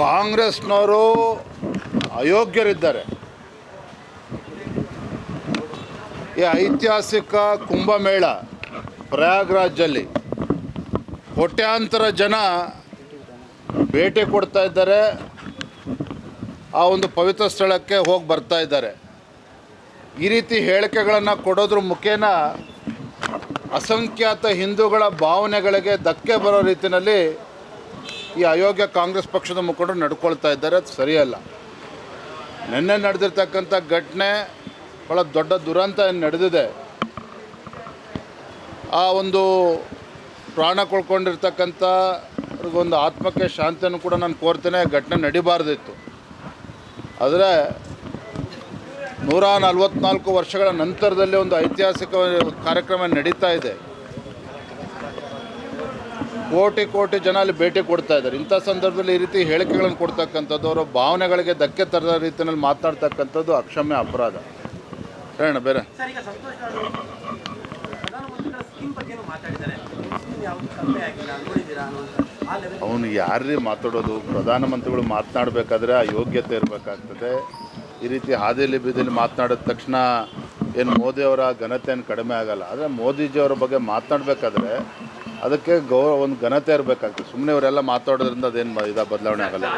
ಕಾಂಗ್ರೆಸ್ನವರು ಅಯೋಗ್ಯರಿದ್ದಾರೆ. ಈ ಐತಿಹಾಸಿಕ ಕುಂಭಮೇಳ ಪ್ರಯಾಗ್ರಾಜಲ್ಲಿ ಕೋಟ್ಯಾಂತರ ಜನ ಭೇಟಿ ಕೊಡ್ತಾ ಇದ್ದಾರೆ. ಆ ಒಂದು ಪವಿತ್ರ ಸ್ಥಳಕ್ಕೆ ಹೋಗಿ ಬರ್ತಾ ಇದ್ದಾರೆ. ಈ ರೀತಿ ಹೇಳಿಕೆಗಳನ್ನು ಕೊಡೋದ್ರ ಮುಖೇನ ಅಸಂಖ್ಯಾತ ಹಿಂದೂಗಳ ಭಾವನೆಗಳಿಗೆ ಧಕ್ಕೆ ಬರೋ ರೀತಿಯಲ್ಲಿ ಈ ಅಯೋಗ್ಯ ಕಾಂಗ್ರೆಸ್ ಪಕ್ಷದ ಮುಖಂಡರು ನಡ್ಕೊಳ್ತಾ ಇದ್ದಾರೆ. ಅದು ಸರಿಯಲ್ಲ. ನಿನ್ನೆ ನಡೆದಿರ್ತಕ್ಕಂಥ ಘಟನೆ ಭಾಳ ದೊಡ್ಡ ದುರಂತ ಏನು ನಡೆದಿದೆ. ಆ ಒಂದು ಪ್ರಾಣ ಕಳ್ಕೊಂಡಿರ್ತಕ್ಕಂಥವ್ರಿಗೊಂದು ಆತ್ಮಕ್ಕೆ ಶಾಂತಿಯನ್ನು ಕೂಡ ನಾನು ಕೋರ್ತೇನೆ. ಘಟನೆ ನಡಿಬಾರ್ದಿತ್ತು. ಆದರೆ 144 ವರ್ಷಗಳ ನಂತರದಲ್ಲಿ ಒಂದು ಐತಿಹಾಸಿಕ ಕಾರ್ಯಕ್ರಮ ನಡೀತಾ ಇದೆ. ಕೋಟಿ ಜನ ಅಲ್ಲಿ ಭೇಟಿ ಕೊಡ್ತಾ ಇದ್ದಾರೆ. ಇಂಥ ಸಂದರ್ಭದಲ್ಲಿ ಈ ರೀತಿ ಹೇಳಿಕೆಗಳನ್ನು ಕೊಡ್ತಕ್ಕಂಥದ್ದು, ಅವರ ಭಾವನೆಗಳಿಗೆ ಧಕ್ಕೆ ತರದ ರೀತಿಯಲ್ಲಿ ಮಾತನಾಡ್ತಕ್ಕಂಥದ್ದು ಅಕ್ಷಮ್ಯ ಅಪರಾಧ. ಹೇಳೋಣ ಬೇರೆ. ಅವನು ಯಾರೇ ಮಾತಾಡೋದು, ಪ್ರಧಾನಮಂತ್ರಿಗಳು ಮಾತನಾಡಬೇಕಾದ್ರೆ ಆ ಯೋಗ್ಯತೆ ಇರಬೇಕಾಗ್ತದೆ. ಈ ರೀತಿ ಹಾದಿಯಲ್ಲಿ ಬೀದಿಯಲ್ಲಿ ಮಾತನಾಡಿದ ತಕ್ಷಣ ಏನು ಮೋದಿಯವರ ಘನತೆ ಏನು ಕಡಿಮೆ ಆಗಲ್ಲ. ಆದರೆ ಮೋದಿಜಿಯವರ ಬಗ್ಗೆ ಮಾತನಾಡಬೇಕಾದ್ರೆ ಅದಕ್ಕೆ ಒಂದು ಘನತೆ ಇರಬೇಕಾಗ್ತದೆ. ಸುಮ್ಮನೆ ಇವರೆಲ್ಲ ಮಾತಾಡೋದ್ರಿಂದ ಅದೇನು ಬದಲಾವಣೆ ಆಗಲ್ಲ.